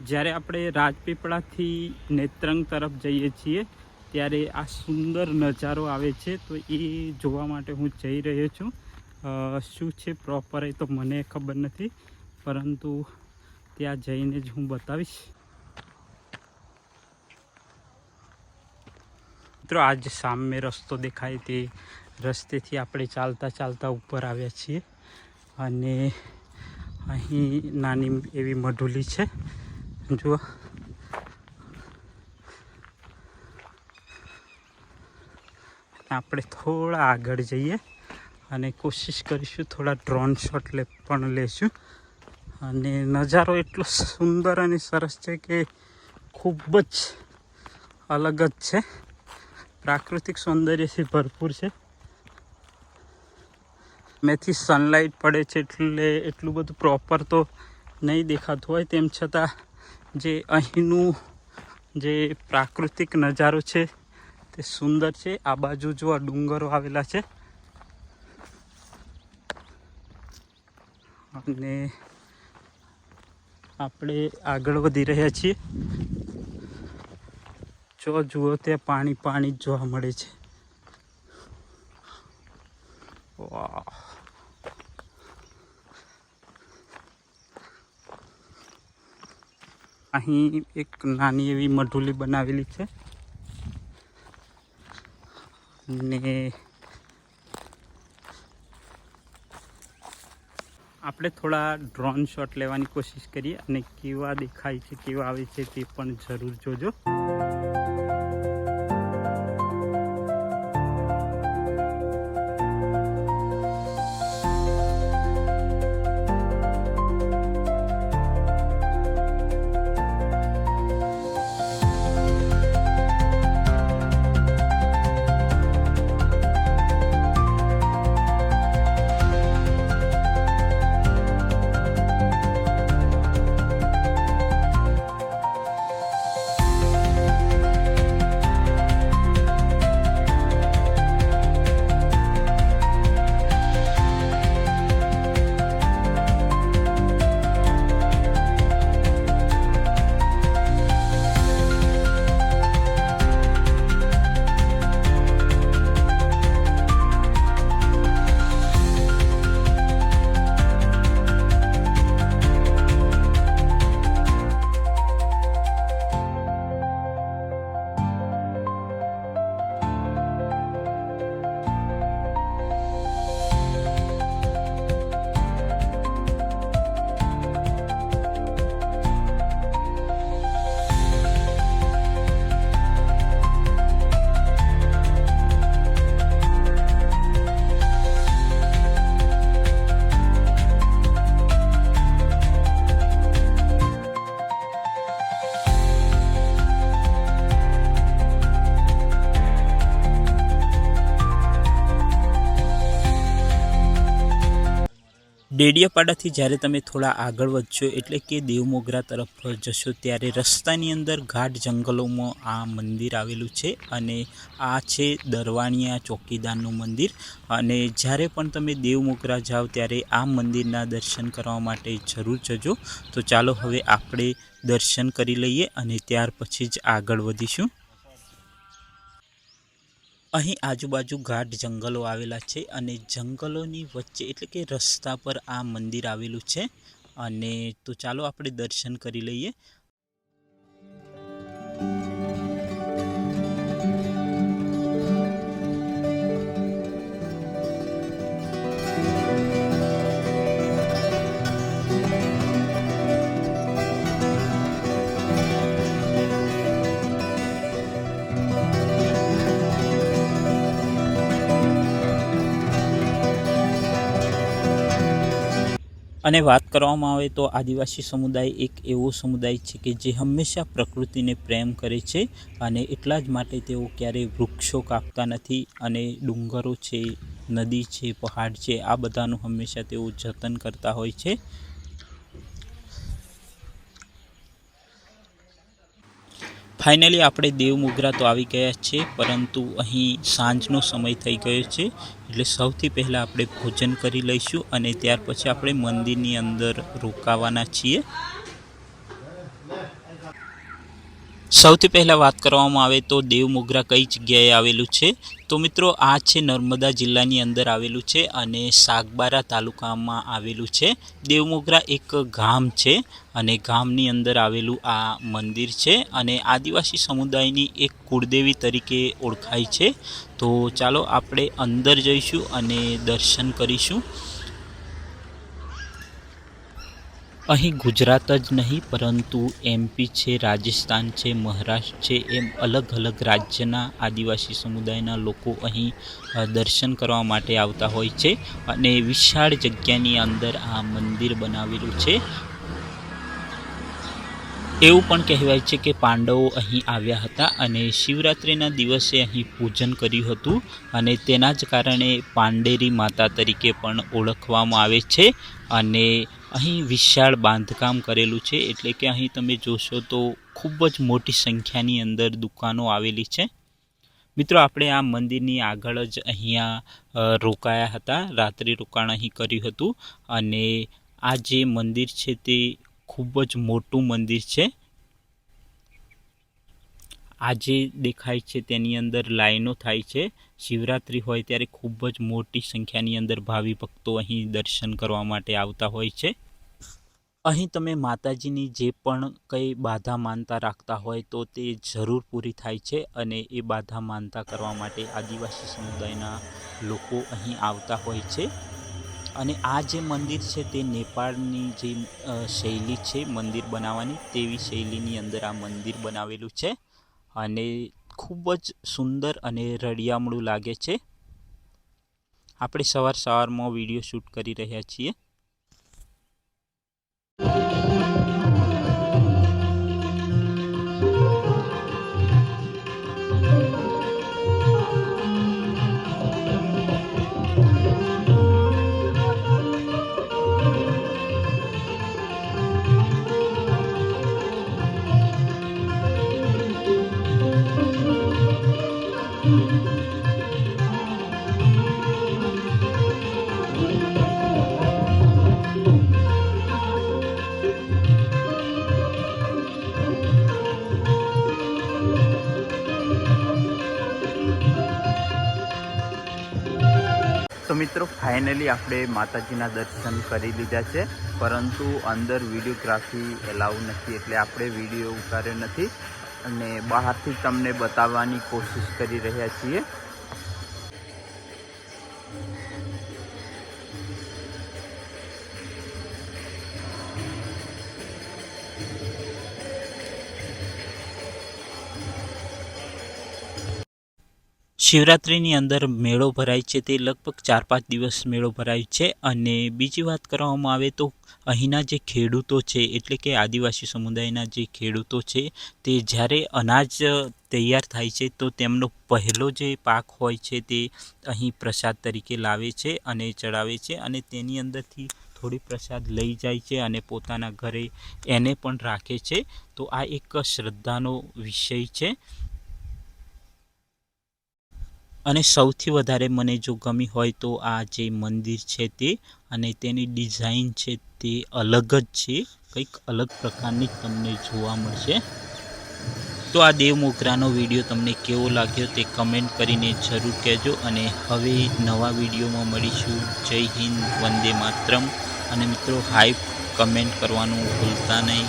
જ્યારે આપણે રાજપીપળાથી નેત્રંગ તરફ જઈએ છીએ ત્યારે આ સુંદર નજારો આવે છે, તો એ જોવા માટે હું જઈ રહ્યો છું. શું છે પ્રોપર એ તો મને ખબર નથી, પરંતુ ત્યાં જઈને જ હું બતાવીશ. મિત્રો, આજ સામે રસ્તો દેખાય તે રસ્તેથી આપણે ચાલતા ચાલતા ઉપર આવ્યા છીએ અને અહીં નાની એવી મઢુલી છે. જુઓ, આપણે થોડા આગળ જઈએ અને કોશિશ કરીશું થોડા ડ્રોન શોટ પણ લેશું. અને નજારો એટલો સુંદર અને સરસ છે કે ખૂબ જ અલગ જ છે. પ્રાકૃતિક સૌંદર્યથી ભરપૂર છે. મેથી સનલાઇટ પડે છે એટલે એટલું બધું પ્રોપર તો નહીં દેખાતું હોય, તેમ છતાં જે અહીંનું જે પ્રાકૃતિક નજારો છે તે સુંદર છે. આ બાજુ જો આ ડુંગરો આવેલા છે અને આપણે આગળ વધી રહ્યા છીએ. જો જુઓ તે પાણી જ જોવા મળે છે. વાહ! અહીં એક નાની એવી મઢુલી બનાવેલી છે ને આપણે થોડા ડ્રોન શોટ લેવાની કોશિશ કરીએ અને કેવા દેખાય છે, કેવા આવે છે તે પણ જરૂર જોજો. ડેડિયાપાડાથી જ્યારે તમે થોડા આગળ વધશો એટલે કે દેવમોગરા તરફ જશો ત્યારે રસ્તાની અંદર ગાઢ જંગલોમાં આ મંદિર આવેલું છે અને આ છે દરવાણિયા ચોકીદારનું મંદિર. અને જ્યારે પણ તમે દેવમોગરા જાઓ ત્યારે આ મંદિરના દર્શન કરવા માટે જરૂર જજો. તો ચાલો હવે આપણે દર્શન કરી લઈએ અને ત્યાર પછી જ આગળ વધીશું. અહીં આજુબાજુ ગાઢ જંગલો આવેલા છે અને જંગલોની વચ્ચે એટલે કે રસ્તા પર આ મંદિર આવેલું છે. અને તો ચાલો આપણે દર્શન કરી લઈએ. અને વાત કરવામાં આવે તો આદિવાસી સમુદાય એક એવો સમુદાય છે કે જે હંમેશા પ્રકૃતિને પ્રેમ કરે છે અને એટલા જ માટે તેઓ ક્યારેય વૃક્ષો કાપતા નથી અને ડુંગરો છે, નદી છે, પહાડ છે, આ બધાનું હંમેશા તેઓ જતન કરતા હોય છે. ફાઇનલી આપણે દેવમોગરા તો આવી ગયા છે, પરંતુ અહીં સાંજનો સમય થઈ ગયો છે એટલે સૌથી પહેલાં આપણે ભોજન કરી લઈશું અને ત્યાર પછી આપણે મંદિરની અંદર રોકાવાના છીએ. સૌથી પહેલાં વાત કરવામાં આવે તો દેવમોગરા કઈ જગ્યાએ આવેલું છે, તો મિત્રો આ છે નર્મદા જિલ્લાની અંદર આવેલું છે અને સાગબારા તાલુકામાં આવેલું છે. દેવમોગરા એક ગામ છે અને ગામની અંદર આવેલું આ મંદિર છે અને આદિવાસી સમુદાયની એક કુળદેવી તરીકે ઓળખાય છે. તો ચાલો આપણે અંદર જઈશું અને દર્શન કરીશું. અહીં ગુજરાત જ નહીં પરંતુ MP છે, રાજસ્થાન છે, મહારાષ્ટ્ર છે, એમ અલગ અલગ રાજ્યના આદિવાસી સમુદાયના લોકો અહીં દર્શન કરવા માટે આવતા હોય છે અને વિશાળ જગ્યાની અંદર આ મંદિર બનાવેલું છે. એવું પણ કહેવાય છે કે પાંડવો અહીં આવ્યા હતા અને શિવરાત્રિના દિવસે અહીં પૂજન કર્યું હતું અને તેના જ કારણે પાંડેરી માતા તરીકે પણ ઓળખવામાં આવે છે. અને અહીં વિશાળ બાંધકામ કરેલું છે, એટલે કે અહીં તમે જોશો તો ખૂબ જ મોટી સંખ્યાની અંદર દુકાનો આવેલી છે. મિત્રો આપણે આ મંદિરની આગળ જ અહીંયા રોકાયા હતા, રાત્રિ રોકાણ અહીં કર્યું હતું અને આ જે મંદિર છે તે ખૂબ જ મોટું મંદિર છે. આ જે દેખાય છે તેની અંદર લાઈનો થાય છે. શિવરાત્રિ હોય ત્યારે ખૂબ જ મોટી સંખ્યાની અંદર ભાવિ ભક્તો અહીં દર્શન કરવા માટે આવતા હોય છે. અહીં તમે માતાજીની જે પણ કંઈ બાધા માનતા રાખતા હોય તો તે જરૂર પૂરી થાય છે અને એ બાધા માનતા કરવા માટે આદિવાસી સમુદાયના લોકો અહીં આવતા હોય છે. અને આ જે મંદિર છે તે નેપાળની જે શૈલી છે મંદિર બનાવવાની, તેવી શૈલીની અંદર આ મંદિર બનાવેલું છે અને ખૂબ જ સુંદર અને રળિયામણું લાગે છે. આપણે સવારમાં વિડીયો શૂટ કરી રહ્યા છીએ. તો મિત્રો ફાઇનલી આપણે માતાજીના દર્શન કરી લીધા છે, પરંતુ અંદર વિડીયોગ્રાફી એલાઉ નથી એટલે આપણે વિડીયો ઉતાર્યો નથી અને બહારથી તમને બતાવવાની કોશિશ કરી રહ્યા છીએ. શિવરાત્રિની અંદર મેળો ભરાય છે, તે લગભગ 4-5 દિવસ મેળો ભરાય છે. અને બીજી વાત કરવામાં આવે તો અહીંના જે ખેડૂતો છે, એટલે કે આદિવાસી સમુદાયના જે ખેડૂતો છે, તે જ્યારે અનાજ તૈયાર થાય છે તો તેમનો પહેલો જે પાક હોય છે તે અહીં પ્રસાદ તરીકે લાવે છે અને ચડાવે છે અને તેની અંદરથી થોડી પ્રસાદ લઈ જાય છે અને પોતાના ઘરે એને પણ રાખે છે. તો આ એક શ્રદ્ધાનો વિષય છે. અને સૌથી વધારે મને જો ગમી હોય તો આ જે મંદિર છે તે, અને તેની ડિઝાઇન છે તે અલગ જ છે, કંઈક અલગ પ્રકારની તમને જોવા મળશે. તો આ દેવમોગરાનો વિડીયો તમને કેવો લાગ્યો તે કમેન્ટ કરીને જરૂર કહેજો. અને હવે નવા વિડીયોમાં મળીશું. જય હિન્દ, વંદે માતરમ. અને મિત્રો હાઈપ કમેન્ટ કરવાનું ભૂલતા નહીં.